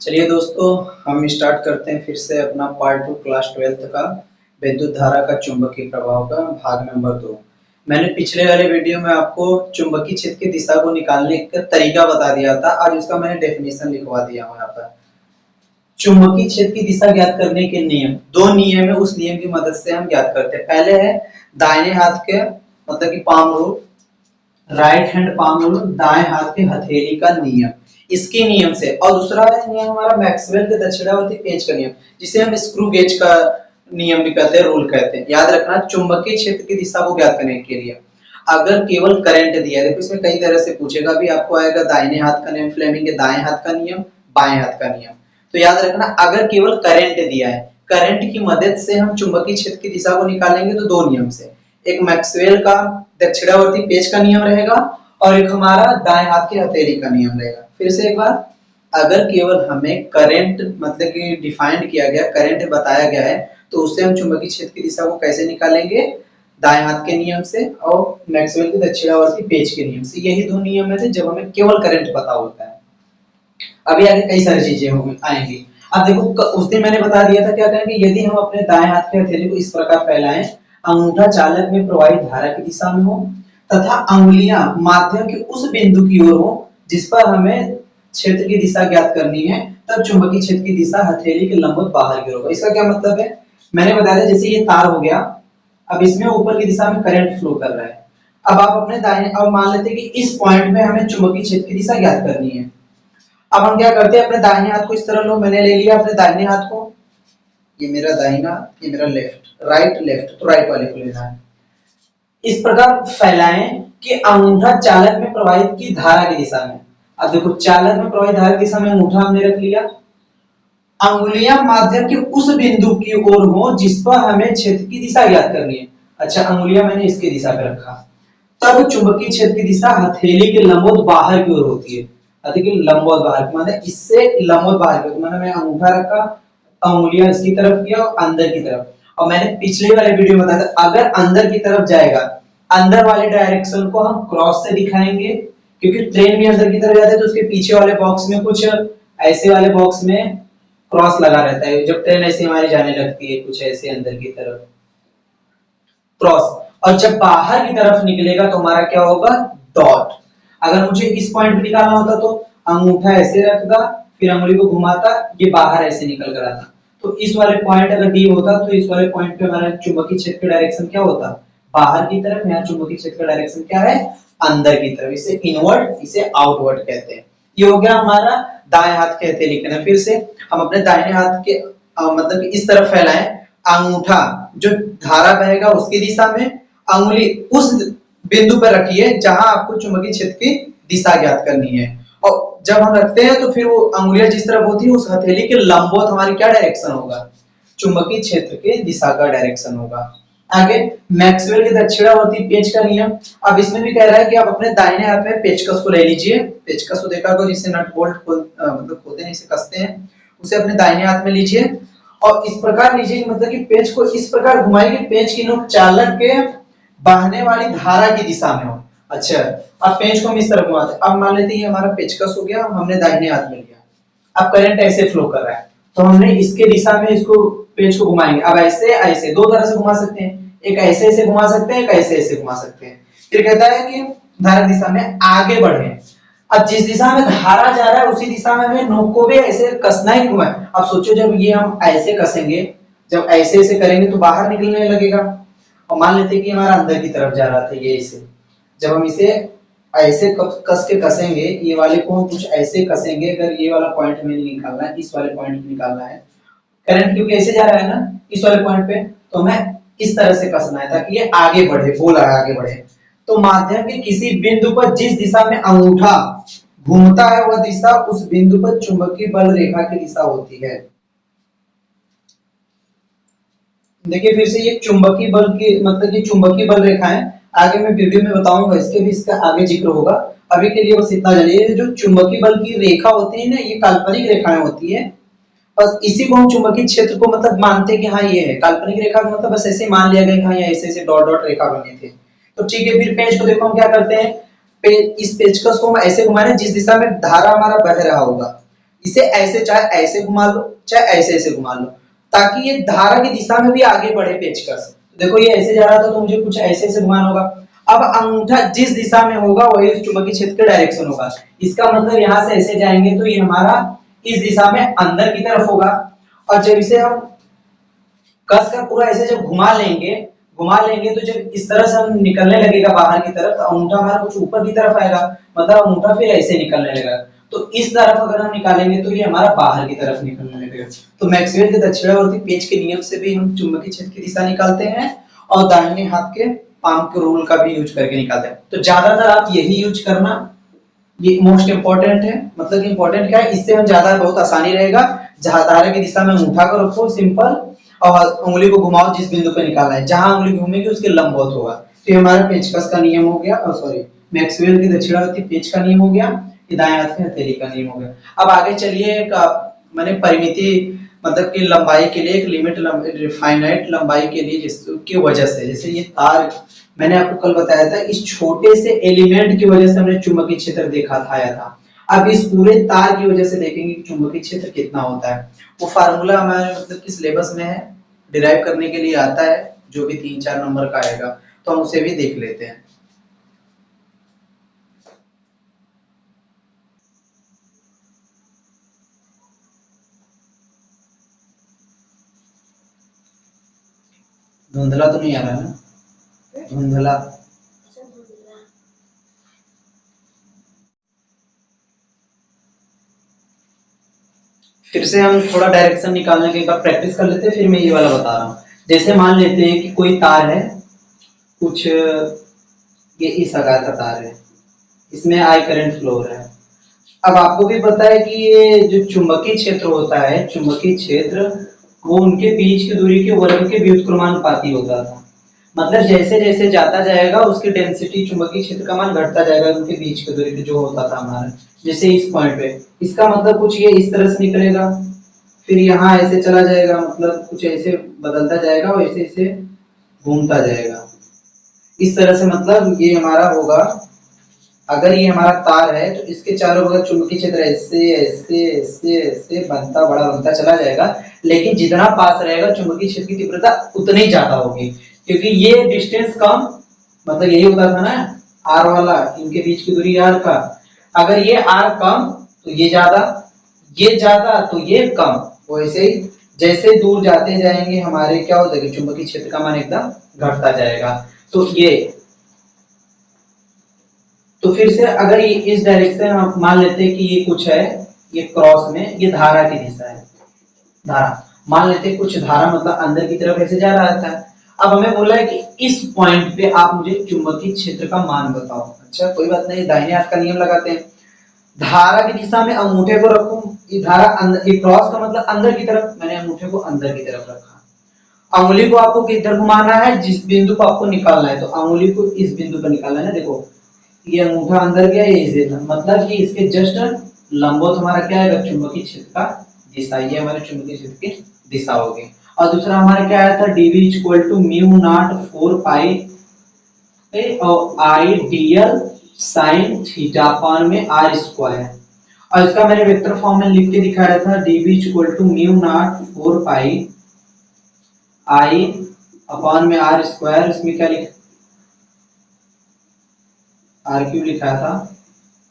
चलिए दोस्तों, हम स्टार्ट करते हैं फिर से अपना पार्ट 2 क्लास 12th का विद्युत धारा का चुंबकीय प्रभाव का भाग नंबर 2। मैंने पिछले वाले वीडियो में आपको चुंबकीय क्षेत्र की दिशा को निकालने का तरीका बता दिया था। आज उसका मैंने डेफिनेशन लिखवा दिया हूँ यहाँ पर। चुंबकीय क्षेत्र की दिशा ज्ञात करने के नियम, दो नियम है, उस नियम की मदद से हम ज्ञात करते हैं। पहले है दाहिने हाथ के मतलब कि palm rule, right hand palm rule, दाएं हाथ के हथेली का नियम, इसके नियम से। और दूसरा है नियम हमारा मैक्सवेल के दक्षिणावर्ती पेंच का नियम, जिसे हम स्क्रू गेज का नियम भी कहते हैं, रूल कहते हैं। याद रखना, चुंबकीय क्षेत्र की दिशा को ज्ञात करने के लिए अगर केवल करंट दिया है, देखो इसमें कई तरह से पूछेगा भी, आपको आएगा दाहिने हाथ का नियम, फ्लेमिंग के दाएं हाथ का नियम, बाएं हाथ का नियम। तो याद रखना, अगर केवल करंट दिया है, करंट की मदद से हम चुंबकीय क्षेत्र की दिशा को निकालेंगे तो दो नियम से, एक मैक्सवेल का दक्षिणावर्ती पेंच का नियम रहेगा और एक हमारा दाएं हाथ के हथेली का नियम रहेगा। फिर से एक बार, अगर केवल हमें करंट मतलब कि डिफाइंड किया गया, करंट बताया गया है, तो उससे हम चुंबकीय क्षेत्र की दिशा को कैसे निकालेंगे? दाएं हाथ के नियम से और मैक्सवेल के दक्षिणावर्ती पेंच के नियम से। यही दो नियम है जब हमें केवल करंट पता होता है। अभी आगे कई सारी चीजें आएंगी। अब देखो, उस दिन मैंने बता दिया था क्या करेंगे, यदि हम अपने दाएं हाथ के हथेली को इस प्रकार फैलाएं, अंगूठा चालक में प्रवाहित धारा की दिशा में हो तथा अंगुलियां माध्यम के उस बिंदु की ओर हो जिस पर हमें क्षेत्र की दिशा ज्ञात करनी है, तब चुंबकीय क्षेत्र की दिशा हथेली के लंबवत बाहर की ओर होगा। इसका क्या मतलब है? मैंने बताया था, जैसे ये तार हो गया, अब इसमें ऊपर की दिशा में करंट फ्लो कर रहा है। अब आप अपने दाहिने, अब मान लेते हैं कि इस पॉइंट में हमें चुंबकीय क्षेत्र की दिशा ज्ञात करनी है। अब हम क्या करते हैं, अपने दाहिने हाथ को इस तरह लो, मैंने ले लिया अपने दाहिने हाथ को, ये मेरा दाहिना, ये मेरा लेफ्ट, राइट लेफ्ट, तो राइट वाले को लेना है। इस प्रकार फैलाएं कि अंगूठा चालक में प्रवाहित की धारा की दिशा में। अब देखो, चालक में प्रवाहित धारा की दिशा में अंगूठा हमने रख लिया, अंगुलियां माध्यम के उस बिंदु की ओर हो जिस पर हमें क्षेत्र की दिशा ज्ञात करनी है। अच्छा, अंगुलियां मैंने इसकी दिशा पे रखा, तब चुंबकीय क्षेत्र की दिशा हथेली के लंबवत बाहर की ओर होती है। हथेली लंबवत बाहर माने इससे लंबवत बाहर की, माने मैं अंगूठा रखा, अंगुलियां इसकी तरफ किया और अंदर की तरफ। और मैंने पिछले वाले वीडियो में बताया था, अगर अंदर की तरफ जाएगा, अंदर वाले डायरेक्शन को हम क्रॉस से दिखाएंगे, क्योंकि ट्रेन भी अंदर की तरफ जाती है तो उसके पीछे वाले बॉक्स में कुछ ऐसे वाले बॉक्स में क्रॉस लगा रहता है। जब ट्रेन ऐसे हमारी जाने लगती है कुछ ऐसे अंदर की तरफ, क्रॉस। और जब बाहर की तरफ निकलेगा तो हमारा क्या होगा? डॉट। अगर मुझे इस पॉइंट पे निकालना होता तो अंगूठा ऐसे रखता, फिर अंगुली को घुमाता, ये बाहर ऐसे निकल कर आता। तो इस वाले पॉइंट अगर डी होता तो इस वाले पॉइंट पे हमारा चुंबकीय क्षेत्र का डायरेक्शन क्या होता? बाहर की तरफ। यहाँ चुंबकीय क्षेत्र का डायरेक्शन क्या है? अंदर की तरफ। इसे इनवर्ड, इसे आउटवर्ड कहते हैं। ये हो गया हमारा दाएं हाथ के हथेली का। फिर से हम अपने दाहिने हाथ के मतलब इस तरफ फैलाएं, अंगूठा जो धारा बहेगा उसकी दिशा में, अंगुली उस बिंदु पर रखिए जहां आपको चुंबकीय क्षेत्र की दिशा ज्ञात करनी है। और जब हम रखते हैं तो फिर वो अंगुलियां जिस तरफ होती है उस हथेली के लंबवत हमारी क्या डायरेक्शन होगा? चुंबकीय क्षेत्र की दिशा का डायरेक्शन होगा। आगे मैक्सवेल के दक्षिणावर्ती पेंच का नियम। अब इसमें भी कह रहा है कि आप अपने दाहिने हाथ में पेचकस को ले लीजिए। पेचकस को देखा करो, जिससे नट बोल्ट मतलब खोलते हैं, इसे कसते हैं, उसे अपने दाहिने हाथ में लीजिए और इस प्रकार लीजिए, मतलब कि पेंच को इस प्रकार घुमाइए कि पेंच की नोक चालक के बहने वाली धारा की दिशा में हो। अच्छा, अब पेंच को हम इस तरह घुमाते हैं। अब मान लेते हैं ये हमारा पेचकस हो गया, हमने दाहिने हाथ में लिया। अब करंट ऐसे फ्लो कर रहा है तो हमने इसके दिशा में इसको पेंच को घुमाएंगे। अब ऐसे ऐसे दो तरह से घुमा सकते हैं, एक ऐसे ऐसे घुमा सकते हैं, एक ऐसे ऐसे घुमा सकते हैं। फिर कहता है कि धारा दिशा में आगे बढ़े। अब जिस दिशा में धारा जा रहा है उसी दिशा में हमें नोक को भी ऐसे कसना ही क्यों है? अब सोचो, जब ये हम ऐसे कसेंगे, जब ऐसे ऐसे करेंगे तो बाहर निकलने लगेगा। और मान लेते हैं कि हमारा अंदर की तरफ जा रहा था ये इसे, जब हम इसे ऐसे कस के कसेंगे, ये वाले को कुछ ऐसे कसेंगे, अगर ये वाला पॉइंट में निकालना है, इस वाले पॉइंट में निकालना है, करंट क्योंकि ऐसे जा रहा है ना इस वाले पॉइंट पे, तो हमें इस तरह से कसना है ताकि ये आगे बढ़े, बोला है आगे बढ़े। तो माध्यम के किसी बिंदु पर जिस दिशा में अंगूठा घूमता है वह दिशा उस बिंदु पर चुंबकीय बल रेखा की दिशा होती है। देखिए फिर से, ये चुंबकीय बल की मतलब कि चुंबकीय बल रेखा है, आगे मैं वीडियो में बताऊंगा, इसके भी इसका आगे जिक्र होगा। अभी के लिए बस इतना जानिए, जो चुंबकीय बल की रेखा होती है ना, ये काल्पनिक रेखाएं होती है। बस इसी को हम चुंबकीय क्षेत्र को मतलब मानते हैं कि हाँ ये है काल्पनिक रेखा का मतलब, बस ऐसे मान लिया गया कि हाँ ये ऐसे ऐसे डॉट डॉट रेखा बने थे। तो ठीक है, फिर पेज को देखो हम क्या करते हैं, इस पेचकस को हम ऐसे घुमाने जिस दिशा में धारा हमारा बह रहा होगा। इसे ऐसे चाहे ऐसे घुमा लो चाहे ऐसे ऐसे घुमा लो, ताकि ये धारा की दिशा में भी आगे बढ़े पेचकस। देखो ये ऐसे जा रहा था तो मुझे कुछ ऐसे ऐसे घुमाना होगा। अब अंगूठा जिस दिशा में होगा वही उस चुंबकीय क्षेत्र का डायरेक्शन होगा। इसका मतलब यहाँ से ऐसे जाएंगे तो ये हमारा इस दिशा में अंदर की तरफ होगा। और जब इसे हम कस कर पूरा ऐसे जब घुमा लेंगे तो जब इस तरह से हम निकलने लगेगा बाहर की तरफ, तो अंगूठा हमारा कुछ ऊपर की तरफ आएगा, मतलब अंगूठा फिर ऐसे निकलने लगेगा। तो इस तरफ अगर हम निकालेंगे तो ये हमारा बाहर की तरफ निकलने लगेगा। तो मैक्सवेल के दक्षिणावर्ती पेच के नियम से भी हम चुंबकीय क्षेत्र की दिशा निकालते हैं और दाहिने हाथ के पाम के रूल का भी यूज करके निकालते हैं। तो ज्यादातर आप यही यूज करना, ये मोस्ट इंपॉर्टेंट है। मतलब इंपॉर्टेंट क्या है, इससे हम ज्यादा बहुत आसानी रहेगा। जहां धारा की दिशा में अंगूठा को रखो सिंपल, और उंगली को घुमाओ जिस बिंदु पे निकालना है, जहां उंगली घूमेगी उसके लंबवत होगा। तो ये हमारा पेचकस का नियम हो गया, और सॉरी मैक्सवेल के दक्षिणावर्ती पेच का नियम हो गया, ये दाएं हाथ के हथेली का नियम हो गया। अब आगे चलिए एक मैंने परिमिति मतलब कि लंबाई के लिए एक लिमिट फाइनाइट लंबाई के लिए जिसकी वजह से, जैसे ये तार मैंने आपको कल बताया था, इस छोटे से एलिमेंट की वजह से हमने चुंबकीय क्षेत्र देखा था आया था। अब इस पूरे तार की वजह से देखेंगे कि चुंबकीय क्षेत्र कितना होता है। वो फार्मूला हमारे मतलब कि सिलेबस में है, डिराइव करने के लिए आता है, जो भी 3-4 नंबर का आएगा, तो हम उसे भी देख लेते हैं। धुंधला तो नहीं आ रहा है ना, धुंधला। फिर से हम थोड़ा डायरेक्शन निकालने के बाद प्रैक्टिस कर लेते हैं, फिर मैं ये वाला बता रहा हूँ। जैसे मान लेते हैं कि कोई तार है, कुछ ये इस आकार का तार है, इसमें आई करंट फ्लो हो रहा है। अब आपको भी पता है कि ये जो चुंबकीय क्षेत्र होता है, चुंबकीय क्षेत्र वो उनके बीच की दूरी के वर्ग के व्युत्क्रमानुपाती होता था। मतलब जैसे जैसे जाता जाएगा उसकी डेंसिटी चुंबकीय क्षेत्र का मान घटता जाएगा उनके बीच की दूरी पे जो होता था हमारा। जैसे इस पॉइंट पे इसका मतलब कुछ ये इस तरह से निकलेगा, फिर यहाँ ऐसे चला जाएगा, मतलब कुछ ऐसे बदलता जाएगा और ऐसे ऐसे घूमता जाएगा इस तरह से। मतलब ये हमारा होगा, अगर ये हमारा तार है तो इसके चारों बगल चुंबकीय क्षेत्र ऐसे ऐसे ऐसे ऐसे बनता बड़ा बनता चला जाएगा, लेकिन जितना पास रहेगा चुंबकीय क्षेत्र की तीव्रता उतनी ज्यादा होगी, क्योंकि ये डिस्टेंस कम, मतलब यही होता था ना आर वाला, इनके बीच की दूरी आर का। अगर ये आर कम तो ये ज्यादा, ये ज्यादा तो ये कम। वैसे ही जैसे दूर जाते जाएंगे हमारे क्या होता है कि चुंबकीय क्षेत्र का मान एकदम घटता जाएगा। तो ये, तो फिर से अगर ये इस डायरेक्शन में मान लेते हैं कि ये कुछ है, ये क्रॉस में ये धारा की दिशा है, धारा मान लेते हैं कुछ धारा मतलब अंदर की तरफ ऐसे जा रहा था। अब हमें बोला है कि इस पॉइंट पे आप मुझे चुंबकीय क्षेत्र का मान बताओ। अच्छा कोई बात नहीं, दाहिने हाथ का नियम लगाते हैं। धारा की दिशा में अंगूठे को रखूं, ये धारा अंदर, ये क्रॉस का मतलब अंदर की तरफ, मैंने अंगूठे को अंदर की तरफ रखा। अंगुली को आपको किधर घुमाना है, जिस बिंदु को आपको निकालना है, तो अंगुली को इस बिंदु पर निकालना है ना। देखो ये अंगूठा अंदर गया, ये इस दिशा, मतलब कि इसके जस्ट लंबवत हमारा क्या है चुंबकीय क्षेत्र का दिशा, ये हमारे चुंबकीय क्षेत्र की दिशा होगी। और दूसरा हमारा क्या आया था, dv equal to mu naught 4 pi और I DL sine theta upon में आर स्क्वायर। और इसका मैंने वेक्टर फॉर्म में लिख के दिखाया था, dv equal to mu naught 4 pi I upon में आर स्क्वायर। इसमें क्या लिखा, आर क्यू लिखा था,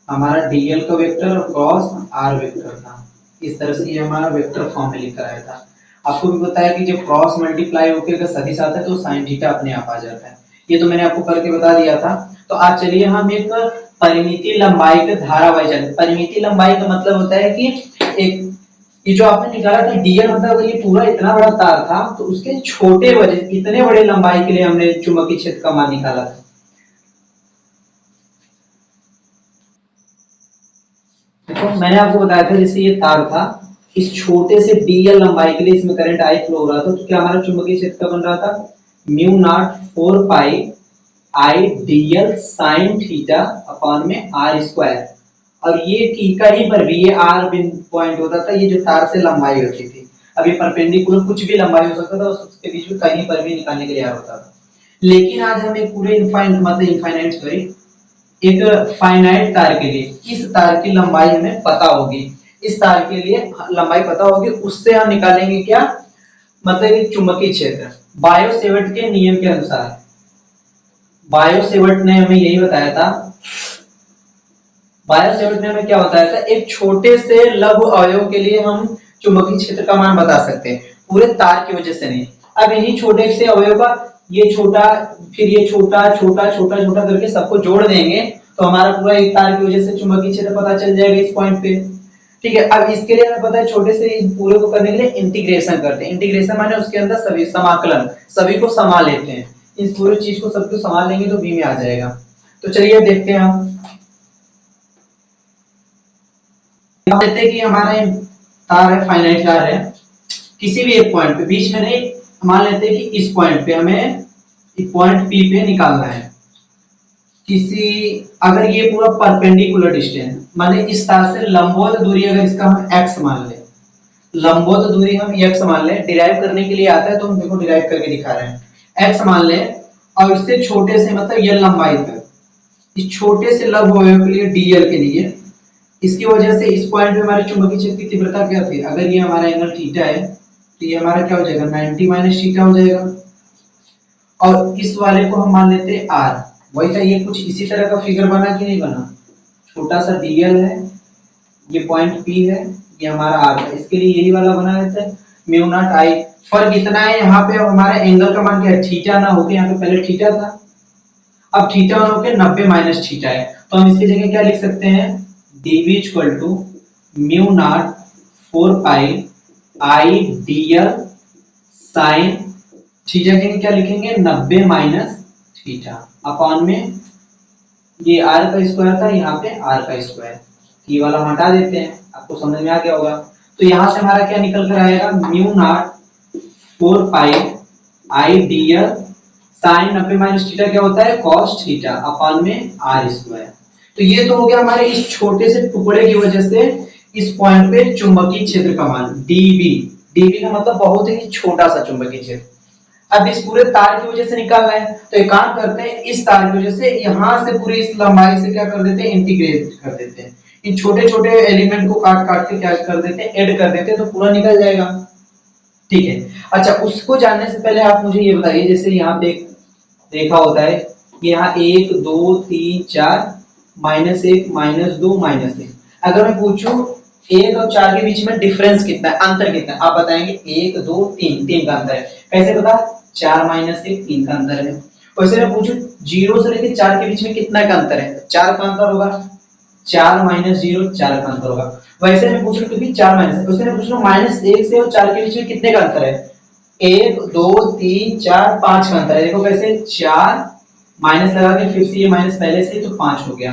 हमारा डीएल का वेक्टर और क्रॉस आर वेक्टर था। इस तरह से ये हमारा वेक्टर फॉर्म में लिखा आया था। आपको भी पता है कि जब क्रॉस मल्टीप्लाई होकर अगर सदिश आता है तो साइन थीटा अपने आप आ जाता है। ये तो मैंने आपको करके बता दिया था। तो आज चलिए हम एक परिमिति लंबाई के धारावाही चलते। परिमिति लंबाई का मतलब होता है कि एक ये जो आपने निकाला था डीएल, मतलब अगर ये पूरा इतना बड़ा तार था तो उसके छोटे वजह इतने बड़े लंबाई के लिए हमने चुंबकीय क्षेत्र का मान निकाला था। देखो मैंने आपको बताया था जैसे ये तार था, इस छोटे से डीएल लंबाई के लिए इसमें करंट आई फ्लो हो रहा था, तो क्या हमारा चुंबकीय क्षेत्र बन रहा था म्यू नॉट 4 पाई आई डीएल साइन थीटा अपॉन में आर स्क्वायर। और ये कहीं पर भी ये आर पॉइंट होता था, ये जो तार से लंबाई होती थी। अब ये परपेंडिकुलर कुछ भी लंबाई हो सकता था, उसके बीच में कहीं पर भी निकालने के लिए आर होता था। लेकिन आज हम एक पूरे इनफाइनाइट मतलब इनफाइनाइट सॉरी एक फाइनाइट तार के लिए इस तार की लंबाई हमें पता होगी। इस तार के लिए लंबाई पता होगी, उससे हम निकालेंगे क्या, मतलब एक चुंबकीय क्षेत्र। बायो सेवर्ट के नियम के अनुसार, बायो सेवर्ट ने हमें यही बताया था, बायो सेवर्ट ने हमें क्या बताया था, एक छोटे से लघु अवयव के लिए हम चुंबकीय क्षेत्र का मान बता सकते हैं, पूरे तार की वजह से नहीं। अब इन्हीं छोटे से अवयव का ये छोटा, फिर ये छोटा छोटा छोटा छोटा करके सबको जोड़ देंगे तो हमारा पूरा एक तार की वजह से चुंबकीय क्षेत्र पता चल जाएगा इस पॉइंट पे। ठीक है, अब इसके लिए हमें पता है छोटे से इस पूरे को करने के लिए इंटीग्रेशन करते हैं। इंटीग्रेशन माने उसके अंदर सभी समाकलन, सभी को समा लेते हैं। इस पूरी चीज को सबको समा लेंगे तो बी में आ जाएगा। तो चलिए देखते हैं हम, लेते हैं कि हमारा तार है, फाइनाइट तार है, किसी भी एक पॉइंट पे, बीच में नहीं, मान लेते हैं कि इस पॉइंट पे हमें पॉइंट पी पे निकालना है किसी, अगर ये पूरा परपेंडिकुलर डिस्टेंस माने इस तार से लंबवत दूरी, अगर इसका हम x मान ले, लंबवत दूरी हम x मान ले, डिराइव करने के लिए आता है तो हम देखो डिराइव करके दिखा रहे हैं, x मान ले, और इससे छोटे से मतलब ये लंबाई तक, इस छोटे से लघु अवयव के लिए dl के लिए, इसकी वजह से इस पॉइंट पे हमारे चुंबकीय क्षेत्र की तीव्रता क्या थी, अगर ये हमारा एंगल थीटा है तो ये हमारा क्या हो जाएगा 90 माइनस थीटा हो जाएगा, और इस वाले को हम मान लेते हैं r। वही था, ये कुछ इसी तरह का फिगर बना कि नहीं बना, छोटा सा dl है, ये पॉइंट p है, ये हमारा r है, इसके लिए यही वाला बना लेते हैं म्यू नॉट i। फर्क इतना है यहाँ पे हमारा एंगल का मान क्या है, थीटा ना होके यहाँ पे पहले थीटा था, अब थीटा होके 90 माइनस थीटा है, तो हम इसकी जगह क्या लिख सकते हैं, dv equal to mu naught 4 pi i dl sine theta के क्या लिखेंगे 90 माइनस थीटा अपॉन में, ये r का स्क्वायर था, यहाँ पे r का स्क्वायर, ये वाला हटा देते हैं, आपको समझ में आ गया होगा। तो यहाँ से हमारा क्या निकल कर आएगा, mu naught 4 pi i dl sine 90 minus theta क्या होता है cos थीटा अपॉन में r स्क्वायर। तो ये तो हो गया हमारे इस छोटे से टुकड़े की वजह से इस पॉइंट पे चुंबकीय क्षेत्र का मान dv, dv का मतलब बहुत ही छोटा सा चुंबकीय क्षेत्र। अब इस पूरे तार की वजह से निकालना है, तो एक काम करते हैं, इस तार की वजह से यहां से पूरी इस लंबाई से क्या कर देते हैं, इंटीग्रेट कर देते हैं, इन छोटे छोटे एलिमेंट को काट काट के क्या कर देते हैं, ऐड कर देते हैं, तो पूरा निकल जाएगा। ठीक है, अच्छा उसको जानने से पहले आप मुझे ये बताइए, जैसे यहाँ पे देखा होता है यहाँ 1 2 3 4 -1 -2 -1, अगर मैं पूछूं 1 और 4 के बीच में डिफरेंस कितना है, अंतर कितना है, आप बताएंगे 1 2 3, 3 का अंतर है, कैसे पता, 4 -1 3 का अंतर है। वैसे मैं पूछूं 0 से लेकर 4 के बीच में कितना का अंतर है, 4 का अंतर होगा, 4 -0 4 का अंतर होगा। वैसे मैं पूछ रहा हूं क्योंकि 4 माइनस, वैसे मैं पूछ रहा हूं -1 से और 4 के बीच में कितने का अंतर है, 1 2 3 4 5 का अंतर है। देखो कैसे, 4 माइनस लगा के फिर से ये माइनस पहले से तो 5 हो गया।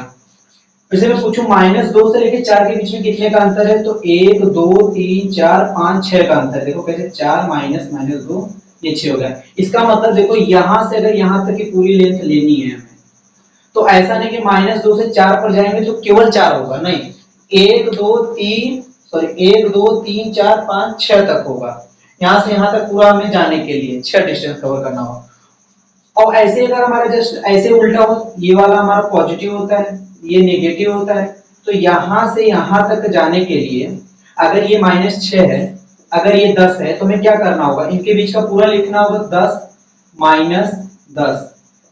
वैसे मैं पूछूं -2 से लेकर 4 के बीच में कितने का अंतर है, तो 1 2 3 4 5 6 का अंतर। देखो कैसे 4 माइनस -2 ये 6 हो गया। इसका मतलब देखो यहां से अगर यहां तक की पूरी लेंथ लेनी है हमें, तो ऐसा नहीं कि -2 से 4 पर जाएंगे तो केवल 4 होगा, नहीं, 1 2 3 सॉरी 1 2 3 4 5 6 तक होगा। यहां से यहां तक पूरा हमें जाने के लिए 6 डिस्टेंस कवर करना होगा। और ऐसे अगर हमारा जस्ट ऐसे उल्टा हो, ये वाला हमारा पॉजिटिव होता है, ये नेगेटिव होता है, तो यहां से यहां तक जाने के लिए अगर ये -6 है, अगर ये 10 है, तो हमें क्या करना होगा, इनके बीच का पूरा लिखना होगा 10 -10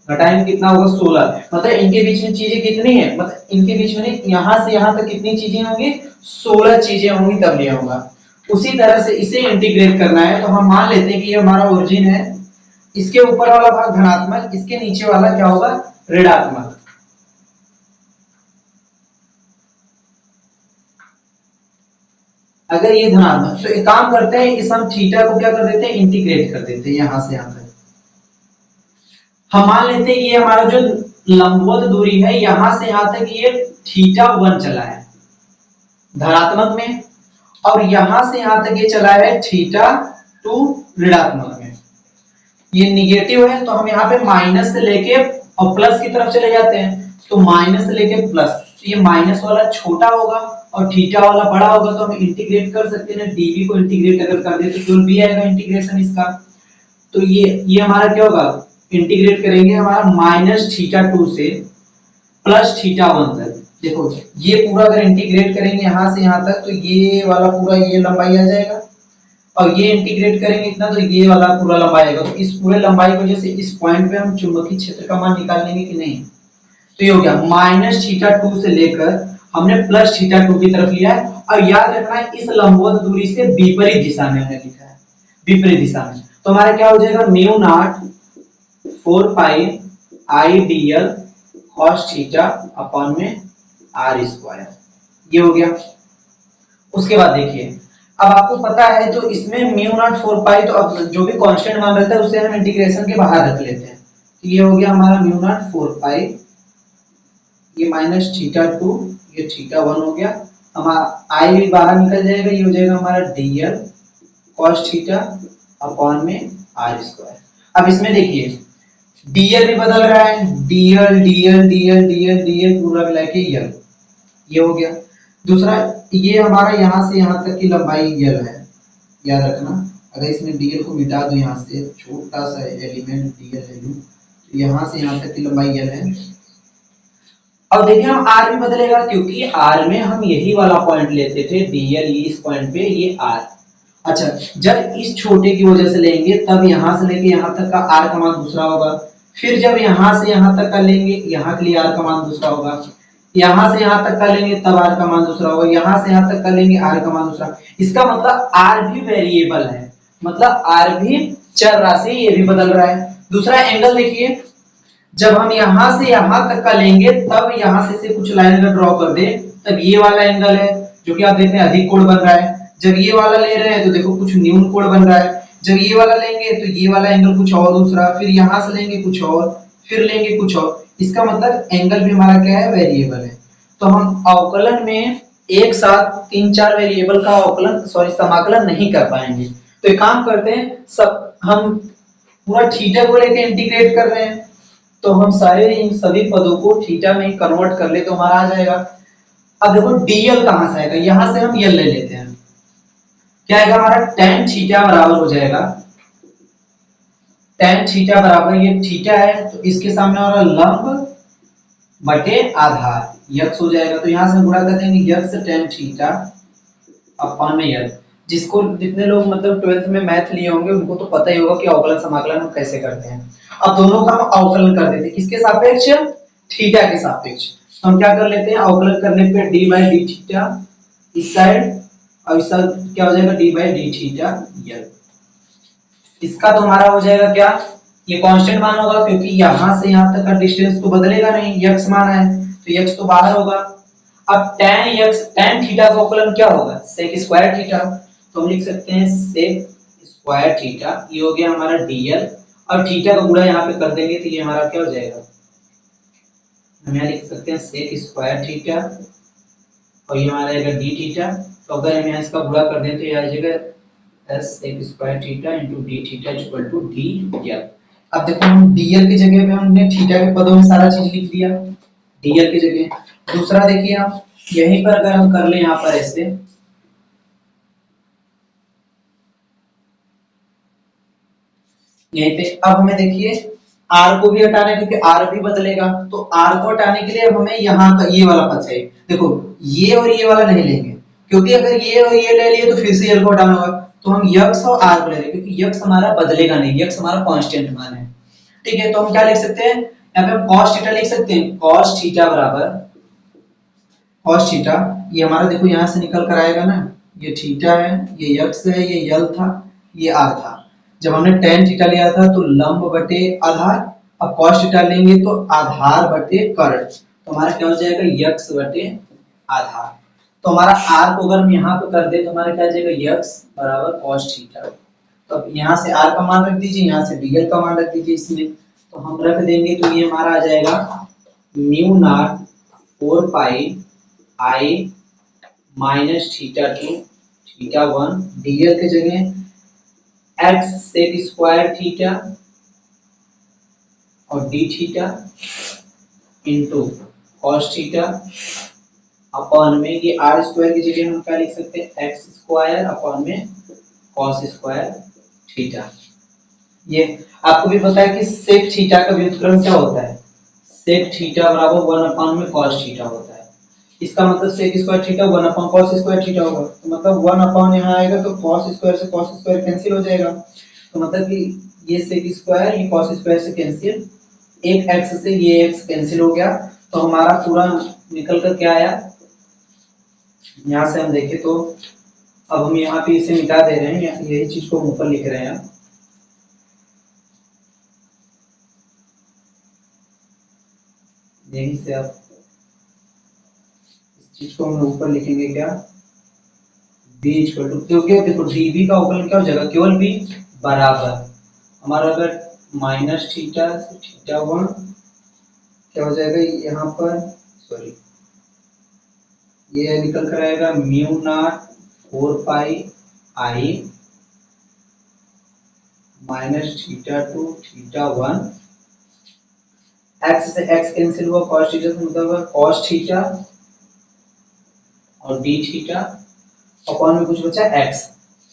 घटाएंगे कितना होगा 16। मतलब इनके बीच में चीजें कितनी है, मतलब इनके बीच में यहां से यहां तक कितनी चीजें होंगी, 16 चीजें होंगी, तब ये होगा। उसी तरह से इसे इंटीग्रेट करना है, तो हम मान लेते हैं कि ये हमारा ओरिजिन है, इसके ऊपर वाला भाग धनात्मक, इसके नीचे वाला क्या होगा ऋणात्मक। अगर ये धनात्मक, तो एक काम करते हैं, इस हम थीटा को क्या कर देते हैं, इंटीग्रेट कर देते हैं यहां से यहां तक। हम मान लेते हैं ये हमारा जो लंबवत दूरी है यहां से यहां तक ये θ1 चला है धनात्मक में, और यहां से यहां तक ये चला है θ2 ऋणात्मक में। ये निगेटिव है तो हम यहाँ पे माइनस से लेके और प्लस की तरफ चले जाते हैं, तो माइनस से लेके प्लस, तो ये माइनस वाला छोटा होगा और थीटा वाला बड़ा होगा, तो हम इंटीग्रेट कर सकते हैं, dv को इंटीग्रेट अगर कर दे तो केवल b आएगा इंटीग्रेशन इसका। तो ये हमारा क्या होगा, इंटीग्रेट करेंगे हमारा -θ2 से +θ1 तक, देखो ये पूरा अगर इंटीग्रेट करेंगे यहाँ से यहाँ तक तो ये वाला पूरा ये लंबाई आ जाएगा, और ये इंटीग्रेट करेंगे इतना तो ये वाला पूरा लंबाई आएगा। तो इस पूरे लंबाई की वजह से इस पॉइंट पे हम चुंबकीय क्षेत्र का मान निकाल लेंगे कि नहीं। तो ये हो गया -θ2 से लेकर हमने +θ2 की तरफ लिया है, और याद रखना है इस लंबवत दूरी से विपरीत दिशा में हमने लिखा है, विपरीत दिशा में। तो हमारा क्या हो जाएगा, म्यू नॉट 4 पाई आई dl cos थीटा अपॉन में r स्क्वायर, ये हो गया। उसके बाद देखिए अब आपको पता है तो इसमें म्यू नॉट 4 पाई, तो अब जो भी कांस्टेंट मान रहता है उसे हम इंटीग्रेशन के बाहर रख लेते हैं। तो ये हो गया हमारा म्यू नॉट 4 पाई, ये -θ2, ये θ1 हो गया, हमारा आई भी बाहर निकल जाएगा, ये हो जाएगा हमारा dl cos थीटा अपॉन में r स्क्वायर। अब इसमें देखिए dl भी बदल रहा है, dl dl dl dl dl पूरा मिला के l, ये हो गया। दूसरा ये हमारा यहाँ से यहाँ तक की लंबाई l है, याद रखना। अगर इसमें dl को मिटा दो, यहाँ से छोटा सा एलिमेंट dl ले लूं, तो यहाँ से यहाँ तक की लंबाई l है। अब देखिए हम r भी बदलेगा, क्योंकि r में हम यही वाला पॉइंट लेते थे dl, इस पॉइंट पे ये r। अच्छा, जब इस छोटे की वजह से लेंगे तब यहाँ से लेके यहाँ तक का r का मान दूसरा होगा, फिर जब यहाँ से यहाँ तक का लेंगे यहाँ के लिए r का मान दूसरा होगा, यहाँ से यहाँ तक का लेंगे तब r का मान दूसरा होगा, यहाँ से यहाँ तक का लेंगे r का मान दूसरा। इसका मतलब r भी वेरिएबल है, मतलब r भी चर राशि, ये भी बदल रहा है। दूसरा एंगल देखिए, जब हम यहाँ से यहाँ तक का लेंगे तब यहाँ से कुछ लाइन अगर ड्रॉ कर दे तब ये वाला एंगल है जो कि आप देख रहे हैं अधिक कोण बन रहा है। जब ये वाला ले रहे हैं तो देखो कुछ न्यून कोण बन रहा है। जब ये वाला लेंगे तो ये वाला एंगल कुछ और दूसरा, फिर यहाँ से लेंगे कुछ और, फिर लेंगे कुछ और। इसका मतलब एंगल भी हमारा क्या है, वेरिएबल है। तो हम अवकलन में एक साथ 3-4 वेरिएबल का अवकलन समाकलन नहीं कर पाएंगे। तो एक काम करते हैं, सब हम पूरा थीटा को लेके इंटीग्रेट कर रहे हैं, तो हम सारे इन सभी पदों को थीटा में कन्वर्ट कर ले तो हमारा आ जाएगा। अब देखो dl कहां से आएगा, यहां से हम l ले लेते हैं, क्या आएगा हमारा tan थीटा बराबर हो जाएगा, tan थीटा बराबर ये थीटा है तो इसके सामने हमारा लंब बटे आधार यक्स हो जाएगा। तो यहां से गुणा कर देंगे यक्स tan थीटा अपॉन में l। जिसको जितने लोग मतलब 12th में मैथ लिए होंगे उनको तो पता ही होगा कि अवकलन समाकलन हम कैसे करते हैं। अब दोनों का हम अवकलन कर देते हैं, किसके सापेक्ष, थीटा के सापेक्ष। तो हम क्या कर लेते हैं, अवकलन करने पे d बाई डी थीटा इस साइड, और इस साइड क्या हो जाएगा d by D theta l। इसका तो हमारा हो जाएगा क्या, ये कांस्टेंट मान होगा क्योंकि यहां से यहां तक का डिस्टेंस तो बदलेगा नहीं, x मान है तो x तो बाहर होगा। अब tan थीटा का अवकलन क्या होगा, sec स्क्वायर थीटा। तो हम लिख सकते हैं sec स्क्वायर थीटा, ये हो गया हमारा dl, और थीटा का गुणा यहाँ पे कर देंगे तो ये हमारा क्या हो जाएगा, हम यहाँ लिख सकते हैं sec स्क्वायर थीटा, और ये हमारा आएगा d थीटा। तो अगर हम यहाँ इसका गुणा कर दें तो ये आ जाएगा s sec square theta into d theta equal to dl। अब देखो हम dl की जगह पे हमने थीटा के पदों में सारा चीज लिख दिया dl की जगह। दूसरा देखिए आप यहीं पर अगर हम कर ले यहाँ पर ऐसे, यहीं पे अब हमें देखिए r को भी हटाना है क्योंकि r भी बदलेगा, तो r को हटाने के लिए हमें यहाँ का ये वाला पद चाहिए। देखो ये और ये वाला नहीं लेंगे क्योंकि अगर ये और ये ले लिए तो फिर से l को हटाना होगा, तो हम x और r को ले लेंगे क्योंकि x हमारा बदलेगा नहीं, x हमारा कांस्टेंट मान है। ठीक है, तो हम क्या लिख सकते हैं, यहाँ पे हम cos थीटा लिख सकते हैं, cos थीटा बराबर cos थीटा, ये हमारा देखो यहाँ से निकल कर आएगा ना, ये थीटा है, ये x है, ये l था, ये r था। जब हमने tan थीटा लिया था तो लंब बटे आधार, अब cos थीटा लेंगे तो आधार बटे कर्ण, तो हमारा क्या हो जाएगा x बटे आधार। तो हमारा r को अगर हम यहाँ पे कर दे तो हमारा क्या आ जाएगा x बराबर cos थीटा। तो अब यहाँ से r का मान रख दीजिए, यहाँ से dl का मान रख दीजिए इसमें, तो हम रख देंगे तो ये हमारा आ जाएगा mu naught 4 pi i minus θ2 θ1 dl के जगह x sec स्क्वायर थीटा और d theta into cos theta upon में ये r स्क्वायर की जगह हम क्या लिख सकते हैं, x स्क्वायर अपॉन में cos स्क्वायर थीटा। ये आपको भी पता है कि sec थीटा का व्युत्क्रम क्या होता है, sec थीटा बराबर 1 अपॉन में cos थीटा होता है। इसका मतलब sec square theta 1 upon cos square theta होगा, तो मतलब 1 अपॉन यहाँ आएगा तो कॉस स्क्वायर से कॉस स्क्वायर कैंसिल हो जाएगा, तो मतलब कि ये सेक स्क्वायर ये कॉस स्क्वायर से कैंसिल, एक एक्स से ये एक्स कैंसिल हो गया, तो हमारा पूरा निकल कर क्या आया, यहाँ से हम देखें तो अब हम यहाँ पे इसे मिटा दे रहे हैं, यही चीज को ऊपर लिख रहे हैं, यहीं से आप इस चीज को हम ऊपर लिखेंगे क्या, b इक्वल टू, क्योंकि देखो db का अवकलन क्या हो जाएगा, केवल b बराबर हमारा अगर माइनस थीटा से थीटा 1 क्या हो जाएगा यहाँ पर, सॉरी ये निकल कर आएगा म्यू नॉट 4 पाई आई माइनस थीटा 2 थीटा 1, एक्स से एक्स कैंसिल हुआ, cos थीटा से मतलब cos थीटा और d थीटा अपॉन में कुछ बचा x,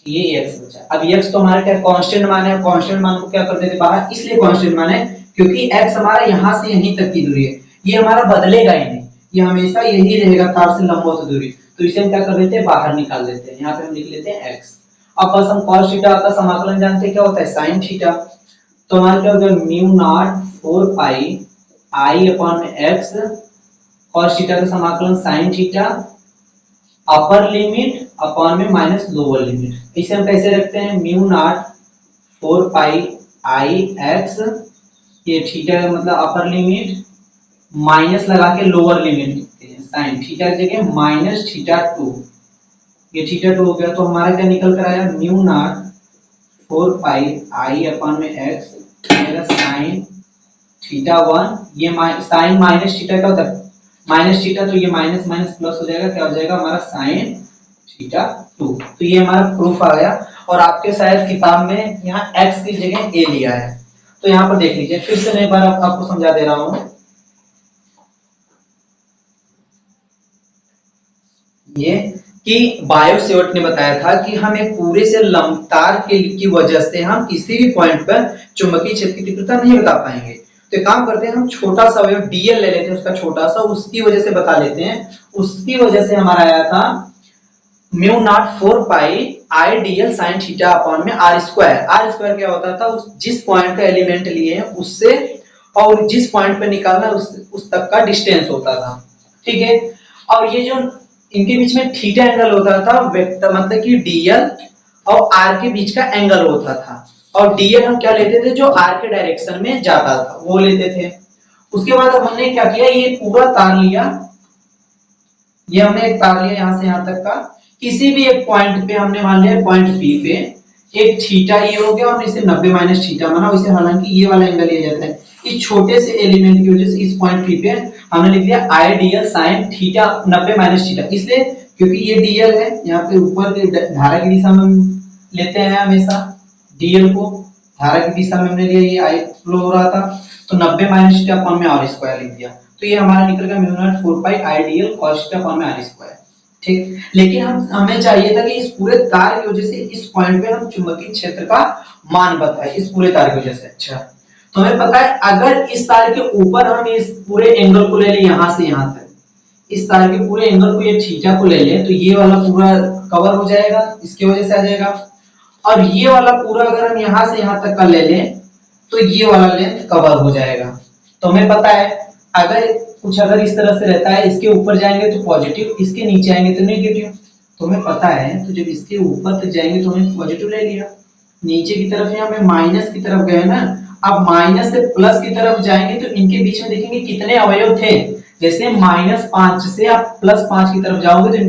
ये x बचा। अब x तो हमारा क्या कांस्टेंट मान है, कांस्टेंट मान को क्या कर देते बाहर, इसलिए कांस्टेंट मान है क्योंकि x हमारा यहाँ से यहीं तक की दूरी है, ये हमारा बदलेगा ही नहीं, ये हमेशा यही रहेगा तार से लंबवत दूरी, तो इसे हम क्या कर देते हैं बाहर निकाल देते हैं, यहाँ पे हम लिख लेते हैं x। अब बस हम cos थीटा का समाकलन जानते हैं क्या होता है sin थीटा, तो हमारा क्या होगा mu naught 4 pi I upon में x cos थीटा का समाकलन sin theta upper limit upon में माइनस लोअर लिमिट, इसे हम कैसे रखते हैं mu naught 4 pi I x, ये थीटा का मतलब अपर लिमिट माइनस लगा के लोअर लिमिट लिखते हैं, साइन थीटा की जगह माइनस थीटा 2, ये थीटा 2 हो गया, तो हमारा क्या निकल कर आया mu naught 4 pi I upon में एक्स मेरा साइन थीटा 1, ये साइन माइनस थीटा का होता है माइनस थीटा, तो ये माइनस माइनस प्लस हो जाएगा, क्या हो जाएगा हमारा साइन थीटा 2, तो ये हमारा प्रूफ आ गया। और आपके शायद किताब में यहाँ x की जगह a लिया है, तो यहाँ पर देख लीजिए, फिर से मैं एक बार आपको समझा दे रहा हूँ, ये कि बायो सेवर्ट ने बताया था कि हम एक पूरे से तार के की वजह से हम किसी भी पॉइंट पर चुंबकीय क्षेत्र की तीव्रता नहीं बता पाएंगे, तो एक काम करते हैं हम छोटा सा अवयव dl ले लेते हैं, उसका छोटा सा, उसकी वजह से बता लेते हैं, उसकी वजह से हमारा आया था म्यू नॉट 4 पाई आई dl sin थीटा अपॉन में r स्क्वायर क्या होता था, जिस पॉइंट का एलिमेंट लिए हैं उससे और जिस पॉइंट पे निकालना उस तक का डिस्टेंस होता था, ठीक है। और ये जो इनके बीच में थीटा एंगल होता था, वेक्टर मतलब कि dl और r के बीच का एंगल होता था, और dl हम क्या लेते थे जो r के डायरेक्शन में जाता था वो लेते थे। उसके बाद अब हमने क्या किया, ये पूरा तार लिया, ये हमने एक तार लिया यहाँ से यहाँ तक का, किसी भी एक पॉइंट पे हमने मान लिया पॉइंट P पे एक थीटा ये हो गया और इसे 90 माइनस थीटा माना, इसे हालांकि ये वाला एंगल लिया जाता है, इस छोटे से एलिमेंट की वजह से इस पॉइंट P पे हमने लिख दिया आई dl sin theta 90 minus theta, इसलिए क्योंकि ये dl है, यहाँ पे ऊपर की धारा की दिशा में लेते हैं हमेशा dl को, धारा की दिशा में हमने लिया, ये आई फ्लो हो रहा था, तो 90 माइनस थीटा अपॉन में r स्क्वायर लिख दिया, तो ये हमारा निकल गया म्यू नॉट 4 पाई आई dl cos थीटा अपॉन में r स्क्वायर, ठीक। लेकिन हमें चाहिए था कि इस पूरे तार की वजह से इस पॉइंट पे हम चुंबकीय क्षेत्र का मान बताएं, इस पूरे तार की वजह से। अच्छा, तो हमें पता है अगर इस तार के ऊपर हम इस पूरे एंगल को ले लें यहाँ से यहाँ तक, इस तार के पूरे एंगल को ये थीटा को ले लें, तो ये वाला पूरा कवर हो जाएगा, इसकी वजह से आ जाएगा, और ये वाला पूरा अगर हम यहाँ से यहाँ तक का ले लें तो ये वाला लेंथ कवर हो जाएगा। तो हमें पता है अगर कुछ अगर इस तरह से रहता है, इसके ऊपर जाएंगे तो पॉजिटिव, इसके नीचे आएंगे तो नेगेटिव, तो हमें पता है, तो जब इसके ऊपर तक जाएंगे तो हमने पॉजिटिव ले लिया, नीचे की तरफ यहाँ में माइनस की तरफ गए ना, अब माइनस से प्लस की तरफ जाएंगे तो इनके बीच में देखेंगे कितने अवयव थे, जैसे -5 से आप +5 की तरफ जाओगे तो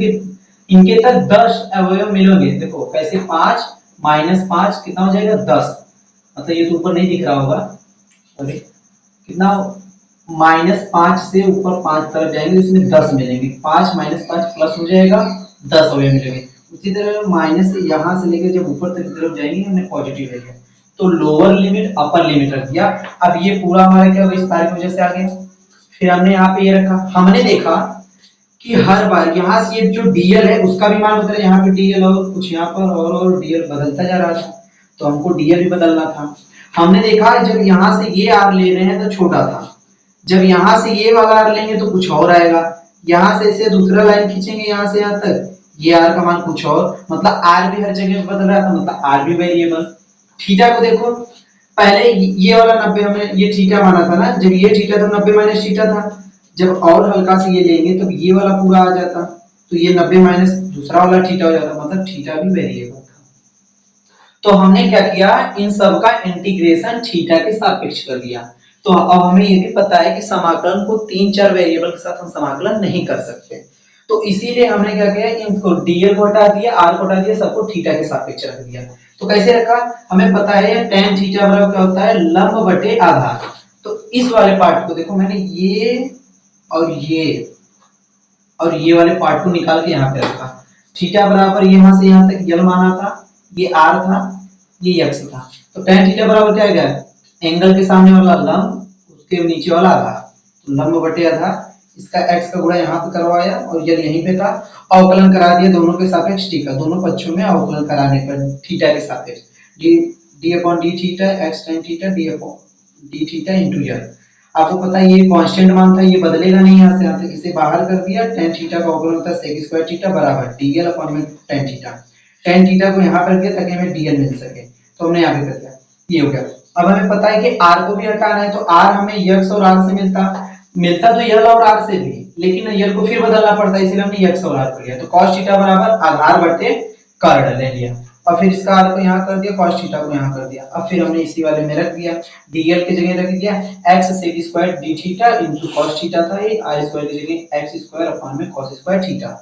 इनके तक 10 अवयव मिलेंगे, देखो कैसे 5 -5 कितना हो जाएगा 10, मतलब ये तो ऊपर नहीं दिख रहा होगा, सॉरी कितना, -5 से ऊपर 5 तरफ जाएंगे तो इसमें 10 मिलेंगे, 5 -5 प्लस हो जाएगा 10 अवयव मिलेंगे। उसी तरह माइनस से यहाँ से लेकर जब ऊपर तक की तरफ जाएंगे हमने पॉजिटिव ले लिया, तो लोअर लिमिट अपर लिमिट रख दिया। अब ये पूरा हमारा क्या होगा, इस तार की वजह से आ गया, फिर हमने यहाँ पे ये रखा, हमने देखा कि हर बार यहाँ से ये जो dl है उसका भी मान बदल, यहाँ पे dl और कुछ यहाँ पर और dl बदलता जा रहा था, तो हमको dl भी बदलना था। हमने देखा जब यहाँ से ये r ले रहे हैं तो छोटा था, जब यहाँ से ये वाला r लेंगे तो कुछ और आएगा, यहाँ से इसे दूसरा लाइन खींचेंगे यहाँ से यहाँ तक, ये आर का मान कुछ और, मतलब आर भी हर जगह पे बदल रहा था, मतलब आर भी वेरिएबल। थीटा को देखो, पहले ये वाला 90 हमने ये थीटा माना था ना, जब ये थीटा तो 90 माइनस थीटा था, जब और हल्का से ये लेंगे तो ये वाला पूरा आ जाता, तो ये 90 माइनस दूसरा वाला थीटा हो जाता, मतलब थीटा भी वेरिएबल था। तो हमने क्या किया, इन सब का इंटीग्रेशन थीटा के सापेक्ष कर दिया। तो अब हमें ये भी पता है कि समाकलन को 3-4 वेरिएबल के साथ हम समाकलन नहीं कर सकते, तो इसीलिए हमने क्या किया, इनको डीएल को हटा दिया, आर को हटा दिया, सबको थीटा के सापेक्ष रख दिया। तो कैसे रखा, हमें पता है tan थीटा बराबर क्या होता है, लंब बटे आधार। तो इस वाले पार्ट को देखो, मैंने ये और ये वाले पार्ट को निकाल के यहाँ पे रखा। थीटा बराबर यहाँ से यहाँ तक यल माना था, ये आर था, ये एक्स था, तो tan थीटा बराबर क्या आ गया, एंगल के सामने वाला लंब, उसके नीचे वाला आधार, तो लंब बटे आधार, इसका x का गुणा यहाँ पे करवाया और यल यहीं पे था, अवकलन करा दिया दोनों के सापेक्ष थीटा, दोनों पक्षों में अवकलन कराने पर थीटा के सापेक्ष d d upon d theta x tan theta d upon d theta into L. आपको पता है ये कांस्टेंट मान था, ये बदलेगा नहीं, यहाँ से यहाँ तक इसे बाहर कर दिया, tan थीटा का अवकलन होता है sec स्क्वायर थीटा बराबर dl अपॉन में tan थीटा, tan थीटा को यहाँ कर दिया ताकि हमें dl मिल सके, तो हमने यहाँ पे कर दिया, ये हो गया। अब हमें पता है कि r को भी हटाना है, तो r हमें x और r से मिलता तो यल और r से भी, लेकिन यल को फिर बदलना पड़ता है, इसलिए हमने x और r कर लिया, तो cos थीटा बराबर आधार बटे कर्ड ले लिया, और फिर इसका r को यहाँ कर दिया, cos थीटा को यहाँ कर दिया। अब फिर हमने इसी वाले में रख दिया, dl की जगह रख दिया x sec square d theta into cos theta था, ये r स्क्वायर की जगह x स्क्वायर अपॉन में cos स्क्वायर थीटा।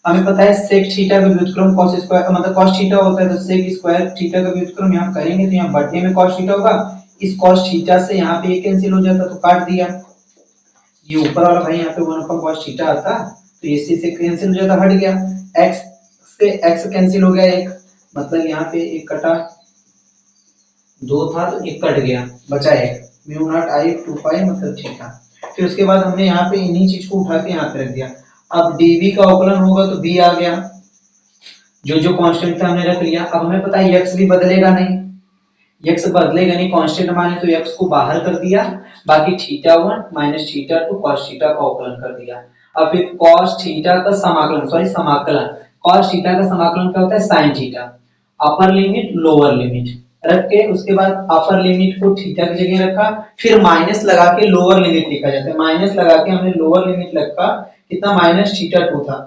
हमें पता है sec थीटा का व्युत्क्रम cos स्क्वायर मतलब cos थीटा होता है, तो sec स्क्वायर थीटा का व्युत्क्रम यहाँ करेंगे तो यहाँ बटे में cos थीटा होगा, इस cos थीटा से यहाँ पे ये कैंसिल हो जाता, तो काट दिया, ये ऊपर वाला भाई यहाँ पे 1 अपॉन cos थीटा आता, तो इसी से कैंसिल हो जाता, हट गया, x से x कैंसिल हो गया, एक मतलब यहाँ पे एक कटा, दो था तो एक कट गया, बचा एक, म्यू नॉट आई 2 पाई मतलब थीटा। फिर उसके बाद हमने यहाँ पे इन्हीं चीज को उठा के यहाँ पे रख दिया, अब dv का अवकलन होगा तो v आ गया, जो जो कांस्टेंट था हमने रख लिया। अब हमें पता है x भी बदलेगा नहीं, x बदलेगा नहीं, कांस्टेंट माने तो x को बाहर कर दिया, बाकी θ1 माइनस θ2 cos थीटा का अवकलन कर दिया। अब फिर cos थीटा का समाकलन cos थीटा का समाकलन क्या होता है, sin theta, upper limit lower limit रख के, उसके बाद अपर लिमिट को थीटा की जगह रखा, फिर माइनस लगा के लोअर लिमिट लिखा जाता है, माइनस लगा के हमने लोअर लिमिट रखा, कितना माइनस θ2 था,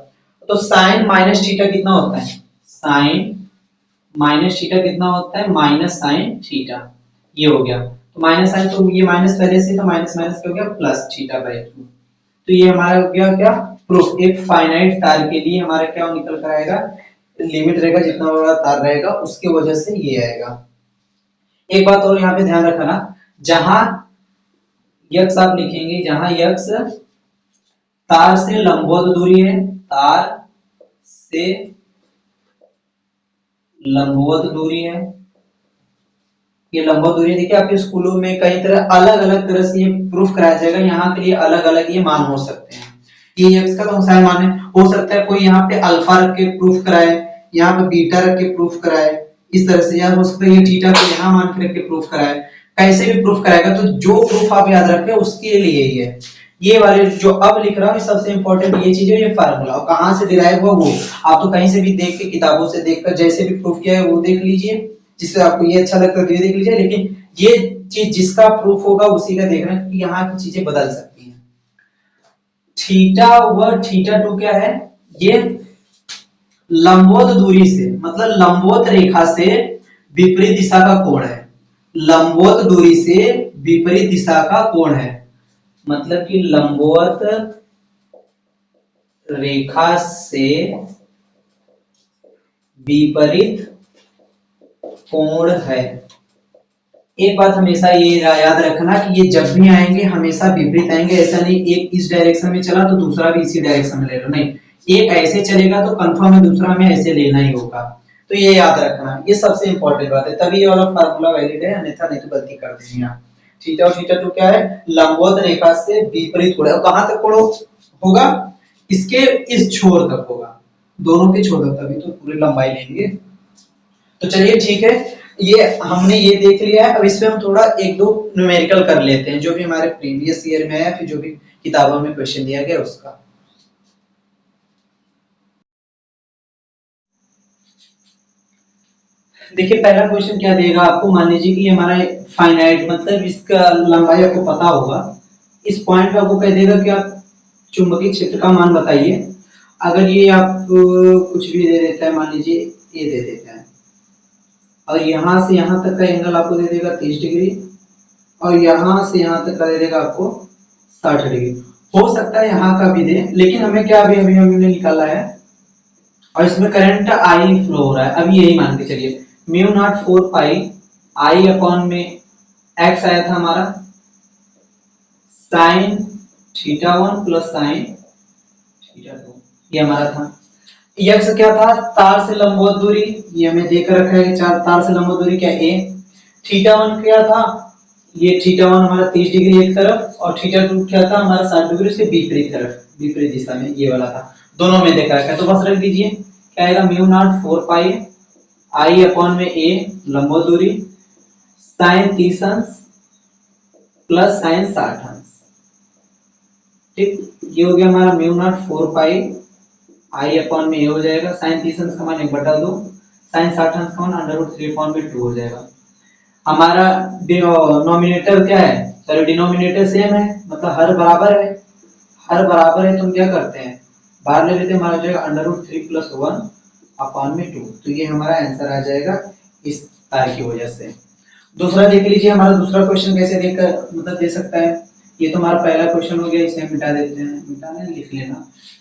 तो sin माइनस थीटा कितना होता है, sin माइनस थीटा कितना होता है, माइनस साइन थीटा, ये हो गया, तो माइनस साइन, तो ये माइनस पहले से, तो माइनस माइनस क्या हो गया प्लस थीटा बाय 2, तो ये हमारा हो गया क्या प्रूफ, एक फाइनाइट तार के लिए हमारा क्या निकल कर आएगा, लिमिट रहेगा, जितना बड़ा तार रहेगा उसके वजह से ये आएगा। एक बात और यहाँ पे ध्यान रखना, जहां यक्स आप लिखेंगे, जहां यक्स तार से लंबवत दूरी है, तार से लंबवत दूरी है, ये लंबवत दूरी देखिए आपके स्कूलों में कई तरह अलग अलग तरह से ये प्रूफ कराया जाएगा, यहाँ के लिए अलग अलग ये मान हो सकते हैं, ये x का कौन सा मान है, हो सकता है कोई यहाँ पे अल्फा रख के प्रूफ कराए, यहाँ पे बीटा रख के प्रूफ कराए, इस तरह से, या हो सकता है ये थीटा को यहाँ मान के रख के प्रूफ कराए, कैसे भी प्रूफ कराएगा, तो जो प्रूफ आप याद रखें उसके लिए ही है ये वाले जो अब लिख रहा हूँ, सबसे इंपॉर्टेंट ये चीज है, ये फार्मूला, और कहाँ से डिराइव हुआ वो आप तो कहीं से भी देख के, किताबों से देखकर जैसे भी प्रूफ किया है वो देख लीजिए, जिससे आपको ये अच्छा लगता है तो ये देख लीजिए, लेकिन ये चीज जिसका प्रूफ होगा उसी का देखना, क्योंकि यहाँ की चीजें बदल सकती हैं। थीटा व θ2 क्या है, ये लंबवत दूरी से, मतलब लंबवत रेखा से विपरीत दिशा का कोण है, लंबवत दूरी से विपरीत दिशा का कोण है, मतलब कि लंबवत रेखा से विपरीत कोण है। एक बात हमेशा ये याद रखना कि ये जब भी आएंगे हमेशा विपरीत आएंगे, ऐसा नहीं एक इस डायरेक्शन में चला तो दूसरा भी इसी डायरेक्शन में ले लो, नहीं, एक ऐसे चलेगा तो कंफर्म है दूसरा में ऐसे लेना ही होगा, तो ये याद रखना, ये सबसे इंपॉर्टेंट बात है, तभी ये वाला फार्मूला वैलिड है, अन्यथा नहीं तो गलती कर देंगे आप। थीटा और θ2 क्या है, लंबवत रेखा से विपरीत कोण है, कहां तक कोण होगा, इसके इस छोर तक होगा, दोनों के छोर तक, तभी तो पूरी लंबाई लेंगे। तो चलिए ठीक है, ये हमने ये देख लिया है, अब इसमें हम थोड़ा एक दो न्यूमेरिकल कर लेते हैं, जो भी हमारे प्रीवियस ईयर में है, फिर जो भी किताबों में क्वेश्चन दिया गया उसका। देखिए पहला क्वेश्चन क्या देगा आपको, मान लीजिए कि हमारा फाइनाइट मतलब इसका लंबाई आपको पता होगा, इस पॉइंट पे आपको कह देगा कि आप चुंबकीय क्षेत्र का मान बताइए। अगर ये आप कुछ भी दे देता है, मान लीजिए ये दे देता है, और यहाँ से यहाँ तक का एंगल आपको दे देगा 30 डिग्री, और यहाँ से यहाँ तक का दे देगा आपको 60 डिग्री। हो सकता है यहाँ का भी दे, लेकिन हमें क्या अभी अभी हमने निकाला है, और इसमें करंट आई फ्लो हो रहा है, अभी यही मान के चलिए mu naught 4 pi I upon में एक्स आया था हमारा sign theta 1 plus sine theta 2, ये हमारा था। यक्स क्या था, तार से लंबवत दूरी, ये हमें देकर रखा है चार, तार से लंबवत दूरी क्या ए। थीटा 1 क्या था, ये थीटा 1 हमारा 30 डिग्री एक तरफ, और थीटा 2 क्या था हमारा 60 डिग्री से विपरीत तरफ, विपरीत दिशा में, ये वाला था। दोनों में देखा रखा है, तो बस रख दीजिए, क्या आएगा mu naught 4 pi I upon में ए लंबवत दूरी साइन 30 अंश प्लस साइन 60 अंश। ठीक, ये हो गया हमारा mu naught 4 pi I upon में ए हो जाएगा, साइन 30 अंश का मान 1/2, साइन 60 अंश का मान √3/2 हो जाएगा। हमारा नॉमिनेटर क्या है, सॉरी डिनोमिनेटर सेम है, मतलब हर बराबर है, हर बराबर है तो हम क्या करते हैं बाहर ले लेते हैं, हमारा हो जाएगा √3+1/2। तो ये हमारा आंसर आ जाएगा इस तार की वजह से। दूसरा देख लीजिए, हमारा दूसरा क्वेश्चन कैसे देख मतलब दे सकता है। ये तो हमारा पहला क्वेश्चन हो गया, इसे हम मिटा देते हैं, मिटाने लिख लेना।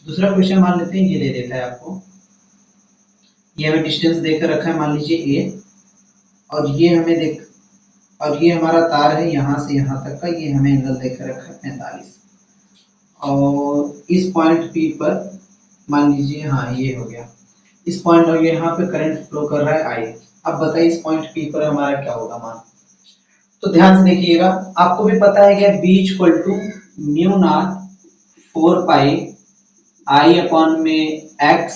दूसरा क्वेश्चन मान लेते हैं, ये दे देता है आपको, ये हमें डिस्टेंस देकर रखा है, मान लीजिए ए, और ये हमें देख, और ये हमारा तार है यहाँ से यहाँ तक का, ये हमें एंगल देकर रखा है 45, और इस पॉइंट पी पर मान लीजिए, हाँ ये हो गया इस पॉइंट, और यहाँ पे करंट फ्लो कर रहा है आई। अब बताइए इस पॉइंट पी पर हमारा क्या होगा मान। तो ध्यान से देखिएगा, आपको भी पता है कि B equal to mu naught 4 pi I upon में X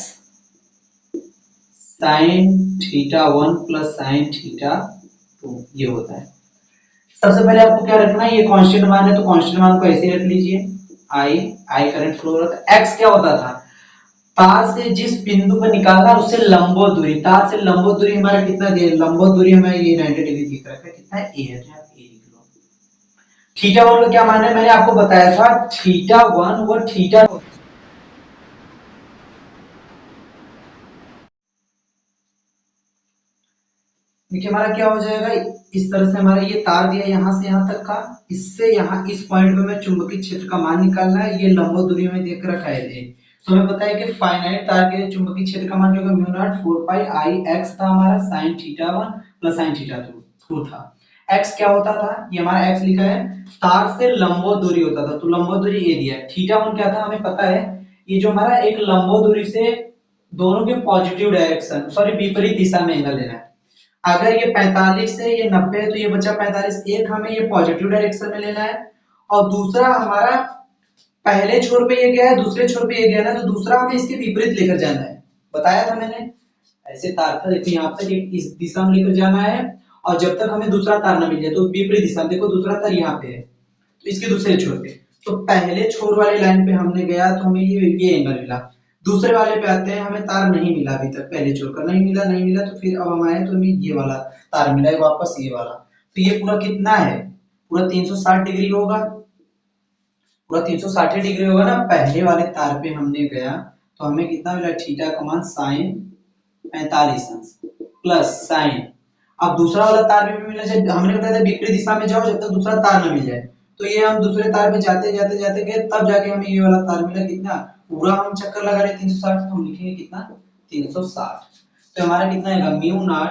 sine theta 1 plus sine theta 2, ये होता है। सबसे पहले आपको क्या रखना है, ये कांस्टेंट मान है तो कांस्टेंट मान को ऐसे ही रख लीजिए, आई आई करंट फ्लो हो रहा था। एक्स क्या होता था, तार से जिस बिंदु पर निकालना उससे लंबवत दूरी, तार से लंबवत दूरी हमारा कितना दे, लंबवत दूरी हमें ये 90 डिग्री दिख रहा है, कितना है ए है, तो आप ए लिख लो। थीटा 1 का क्या मान है, मैंने आपको बताया था थीटा 1 और थीटा, देखिए हमारा क्या हो जाएगा, इस तरह से हमारा ये तार दिया यहाँ से यहाँ तक का, इससे यहाँ इस पॉइंट पे मैं चुंबकीय क्षेत्र का मान निकालना है, ये लंबवत दूरी में देख रखा है ये। तो हमें पता है कि फाइनाइट तार के चुंबकीय क्षेत्र का मान जो है mu naught 4 pi I x था हमारा sign theta 1 plus sine theta 2 था। एक्स क्या होता था, ये हमारा एक्स लिखा है, तार से लंबवत दूरी होता था, तो लंबवत दूरी ये दिया है। थीटा 1 क्या था हमें पता है, ये जो हमारा एक लंबवत दूरी से दोनों के पॉजिटिव डायरेक्शन, सॉरी विपरीत दिशा में एंगल लेना है। अगर ये 45 से ये 90 है तो ये बचा 45, एक हमें ये पॉजिटिव डायरेक्शन में लेना है, और दूसरा हमारा पहले छोर पे ये गया है, दूसरे छोर पे ये गया ना, तो दूसरा हमें इसके विपरीत लेकर जाना है। बताया था मैंने, ऐसे तार था, देखो यहाँ तक इस दिशा में लेकर जाना है, और जब तक हमें दूसरा तार ना मिल जाए तो विपरीत दिशा में, देखो दूसरा तार यहाँ पे है तो इसके दूसरे छोर पे, तो पहले छोर वाले लाइन पे हमने गया तो हमें ये एंगल मिला। दूसरे वाले पे आते हैं, हमें तार नहीं मिला अभी तक, पहले छोर का नहीं मिला, नहीं मिला, तो फिर अब हम आए तो हमें ये वाला तार मिला है वापस, ये वाला। तो ये पूरा कितना है, पूरा 360 डिग्री होगा, पूरा 360 डिग्री होगा ना। पहले वाले तार पे हमने गया तो हमें कितना मिला, थीटा का मान साइन 45 अंश प्लस साइन, अब दूसरा वाला तार पे भी मिला, जब हमने बताया था विपरीत दिशा में जाओ जब तक दूसरा तार ना मिल जाए, तो ये हम दूसरे तार पे जाते जाते जाते गए, तब जाके हमें ये वाला तार मिला। कितना, पूरा हम चक्कर लगा रहे 360, तो हम लिखेंगे कितना 360। तो हमारा कितना आएगा म्यू नॉट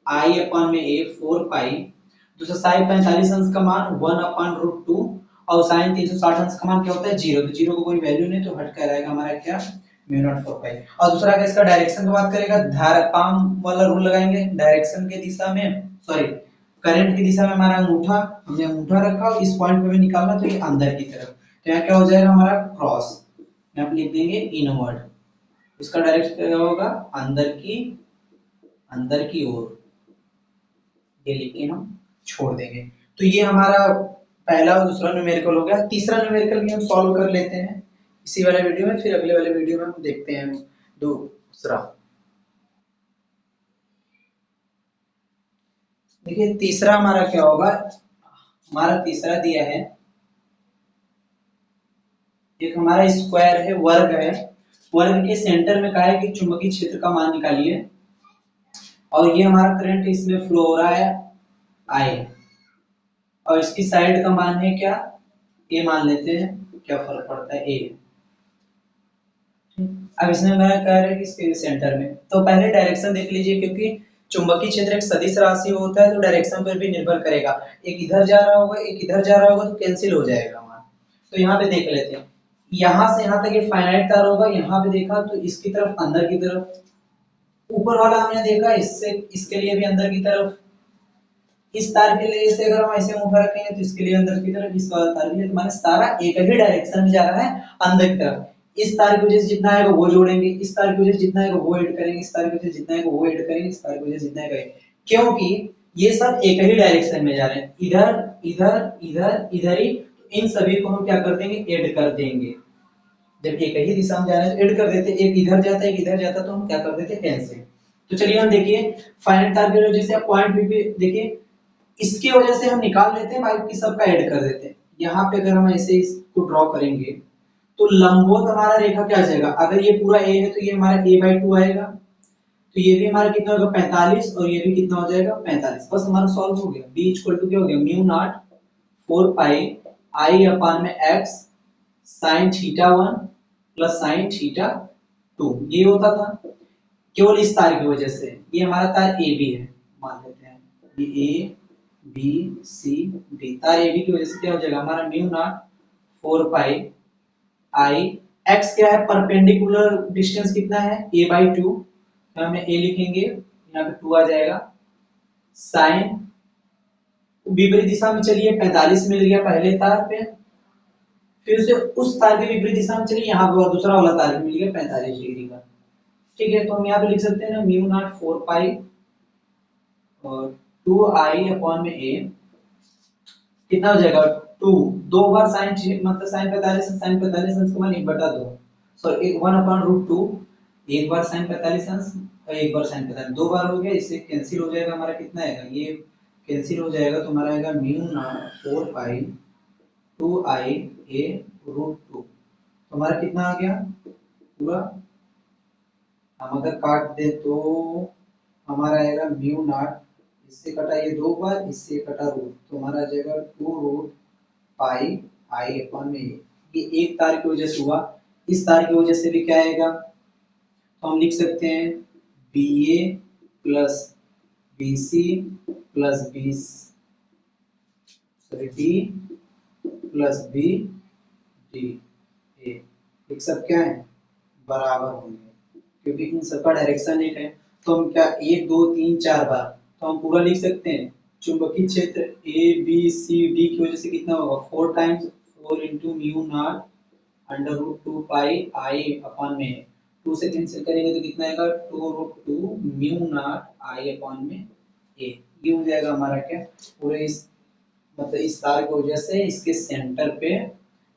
आई अपॉन में ए 4 पाई, दूसरा साइन 45 अंश का मान 1/√2, और साइन 360 अंश का मान क्या होता है 0, तो 0 को कोई वैल्यू नहीं, तो हट कर आएगा हमारा क्या म्यू नॉट 4 पाई। और दूसरा अगर इसका डायरेक्शन की बात करेगा, धारा पाम वाला रूल लगाएंगे, डायरेक्शन के दिशा में, सॉरी करंट की दिशा में हमारा अंगूठा, हमने अंगूठा रखा और इस पॉइंट पे हमें निकालना, तो ये अंदर की तरफ, तो यहाँ क्या हो जाएगा हमारा क्रॉस, यहाँ पे लिख देंगे इनवर्ड, इसका डायरेक्शन क्या होगा अंदर की ओर, ये लिख के हम छोड़ देंगे। तो ये हमारा पहला और दूसरा न्यूमेरिकल हो गया। तीसरा न्यूमेरिकल भी हम सॉल्व कर लेते हैं इसी वाले वीडियो में, फिर अगले वाले वीडियो में हम देखते हैं दूसरा। देखिए तीसरा हमारा क्या होगा, हमारा तीसरा दिया है, एक हमारा स्क्वायर है, वर्ग है, वर्ग के सेंटर में कहा है कि चुंबकीय क्षेत्र का मान निकालिए, और ये हमारा करंट इसमें फ्लो हो रहा है आई, और इसकी साइड का मान है क्या, ए मान लेते हैं, क्या फर्क पड़ता है, ए। अब इसमें मैं कह रहा है कि इसके सेंटर में, तो पहले डायरेक्शन देख लीजिए, क्योंकि चुंबकीय क्षेत्र एक सदिश राशि होता है तो डायरेक्शन पर भी निर्भर करेगा, एक इधर जा रहा होगा एक इधर जा रहा होगा तो कैंसिल हो जाएगा हमारा। तो यहाँ पे देख लेते हैं, यहाँ से यहाँ तक ये फाइनाइट तार होगा, यहाँ पे देखा तो इसकी तरफ अंदर की तरफ, ऊपर वाला हमने देखा इससे इसके लिए भी अंदर की तरफ, इस तार के लिए से अगर हम ऐसे मुंह रखेंगे तो इसके लिए अंदर की तरफ, इस वाला तार के लिए, तो माने सारा एक ही डायरेक्शन में जा रहा है अंदर की तरफ। इस तार की वजह से जितना आएगा वो जोड़ेंगे, इस तार की वजह से जितना आएगा वो ऐड करेंगे, इस तार की वजह से जितना आएगा वो ऐड करेंगे, इस तार की वजह से जितना आएगा, क्योंकि ये सब एक ही डायरेक्शन में जा रहे हैं, इधर इधर इधर इधर ही, तो इन सभी को हम क्या कर देंगे, ऐड कर देंगे। जब एक ही दिशा में जा रहे हैं तो ऐड कर देते, एक इधर जाता है एक इधर जाता, तो हम क्या कर देते कैंसिल। तो चलिए हम देखिए फाइनल तार की वजह से पॉइंट भी देखिए, इसकी वजह से हम निकाल लेते हैं, बाकी सबका ऐड कर देते हैं। यहाँ पे अगर हम ऐसे इसको ड्रॉ करेंगे तो लंबवत हमारा रेखा क्या आ जाएगा, अगर ये पूरा ए है तो ये हमारा a/2 आएगा, तो ये भी हमारा कितना होगा 45, और ये भी कितना हो जाएगा 45, बस हमारा सॉल्व हो गया। b इक्वल टू क्या हो गया, म्यू नॉट 4 पाई i अपान में x sin theta 1 plus sin theta 2, ये होता था केवल इस तार की वजह से। ये हमारा तार ए बी है, मान लेते हैं ये ए बी सी डी, तार ए बी की वजह से क्या हो जाएगा हमारा mu naught 4 pi I, x क्या है, परपेंडिकुलर डिस्टेंस कितना है a/2, तो हमें a लिखेंगे, यहाँ पे 2 आ जाएगा, साइन विपरीत दिशा में चलिए 45 मिल गया पहले तार पे, फिर से उस तार के विपरीत दिशा में चलिए, यहाँ पे दूसरा वाला तार मिल गया 45 डिग्री का। ठीक है, तो हम यहाँ पे लिख सकते हैं ना म्यू नॉट 4 पाई और 2i अपॉन में a, कितना हो जाएगा 2, दो बार sin, मतलब sin 45 अंश का मान 1/2, सॉरी 1/√2, एक बार sin 45 अंश और एक बार sin 45, दो बार हो गया, इससे कैंसिल हो जाएगा, हमारा कितना आएगा, ये कैंसिल हो जाएगा तो हमारा आएगा म्यू नॉट 4 पाई 2i a√2, तो हमारा कितना आ गया पूरा, हम अगर काट दे तो हमारा आएगा म्यू नॉट, इससे कटा ये दो बार, इससे कटा रूट, तो हमारा आ जाएगा 2 पाई आई अपॉन में ये एक तार की वजह से हुआ, इस तार की वजह से भी क्या आएगा, तो हम लिख सकते हैं B A plus B C plus B, sorry D plus B D A, एक सब क्या है बराबर होंगे, क्योंकि इन सबका डायरेक्शन एक है, तो हम क्या 1 2 3 4 बार, तो हम पूरा लिख सकते हैं चुंबकीय क्षेत्र ए बी सी डी की वजह से कितना होगा 4 times 4 into mu naught √2 pi I upon में, 2 से कैंसिल करेंगे तो कितना आएगा 2√2 म्यू नॉट आई अपॉन में ए, ये हो जाएगा हमारा क्या पूरे इस, मतलब इस तार की वजह से इसके सेंटर पे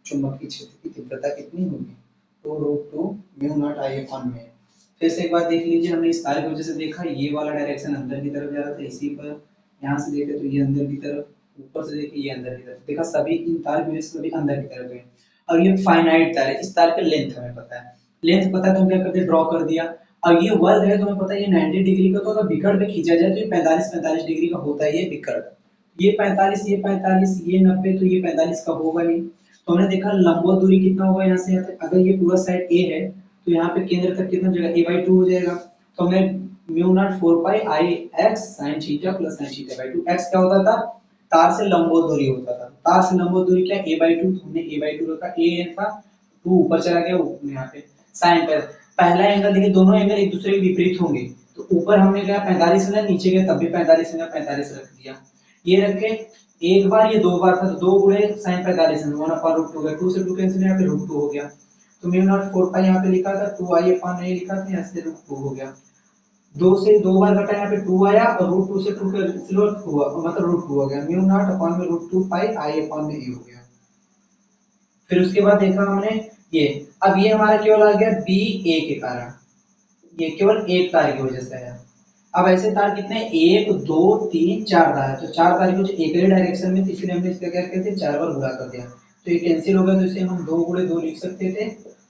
चुंबकीय क्षेत्र की तीव्रता कितनी होगी 2√2 म्यू नॉट आई अपॉन में। फिर से एक बार देख लीजिए, हमने इस तार की वजह से देखा ये वाला डायरेक्शन अंदर की तरफ जा रहा था, इसी पर यहाँ से देखे तो ये अंदर की तरफ, ऊपर से देखे ये अंदर की तरफ, देखा सभी इन तार की वजह से सभी अंदर की तरफ गए। अब ये फाइनाइट तार है, इस तार का लेंथ हमें पता है, लेंथ पता है तो हम क्या करते हैं ड्रॉ कर दिया। अब ये वर्ग है तो हमें पता है ये 90 डिग्री का, तो अगर विकर्ण पे खींचा जाए तो ये 45 डिग्री का होता है ये विकर्ण, ये 45 ये 90, तो ये 45 का होगा नहीं, तो हमने देखा लंबवत दूरी कितना होगा यहाँ से यहाँ तक, अगर ये पूरा साइड ए है तो यहाँ पे केंद्र तक कितना हो जाएगा a/2 हो जाएगा, तो हमें mu naught 4 pi I X sin theta plus sin थीटा/2, x क्या होता था तार से लंबवत दूरी होता था, तार से लंबवत दूरी क्या a/2, तो हमने a/2 रखा, a था 2 ऊपर चला गया, ऊपर यहाँ पे sin पर पहला एंगल देखिए, दोनों एंगल एक दूसरे के विपरीत होंगे, तो ऊपर हमने क्या 45 लिया, नीचे गया तब भी 45 लिया, 45 रख दिया, ये रखे एक बार, ये दो बार था तो 2 गुणे sin 45 1/√2 हो गया, 2 से 2 कैंसिल, यहाँ पे √2 हो गया, तो म्यू नॉट 4 पाई यहाँ पे लिखा था 2i अपॉन में लिखा था, यहाँ से √2 हो गया, 2 से 2 बार घटा यहाँ पे 2 आया और √2 से 2 कैंसिल हुआ, मतलब √2 हो गया, म्यू नॉट अपॉन में √2 पाई i अपॉन में a हो गया। फिर उसके बाद देखा हमने ये, अब ये हमारा केवल आ गया बी ए के कारण, ये केवल एक तार की वजह से है। अब ऐसे तार कितने, 1 2 3 4 तार है, तो 4 तार कुछ एक ही डायरेक्शन में, इसलिए हमने इसका क्या करते थे, 4 बार गुणा कर दिया, तो ये कैंसिल हो गया, तो इसे हम 2 गुणे 2 लिख सकते थे।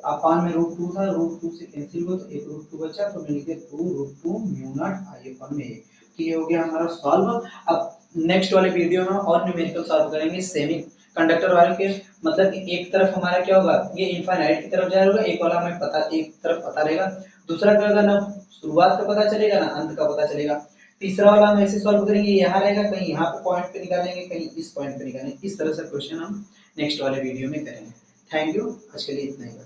अपान में √2 था, √2 से कैंसिल हुआ तो एक √2 बचा, तो मैंने लिख दिया 2 √2 म्यू नॉट आई अपन में। तो ये हो गया हमारा सॉल्व। अब नेक्स्ट वाले वीडियो में और न्यूमेरिकल सॉल्व करेंगे सेमी कंडक्टर वाले के, मतलब कि एक तरफ हमारा क्या होगा, ये इनफाइनाइट की तरफ जा रहा होगा, एक वाला हमें पता, एक तरफ पता रहेगा, दूसरा क्या होगा ना, शुरुआत का पता चलेगा ना अंत का पता चलेगा। तीसरा वाला हम ऐसे सॉल्व करेंगे, यहाँ रहेगा, कहीं यहाँ पे पॉइंट पे निकालेंगे, कहीं इस पॉइंट पे निकालेंगे, इस तरह से क्वेश्चन हम नेक्स्ट वाले वीडियो में करेंगे। थैंक यू, आज के लिए इतना ही।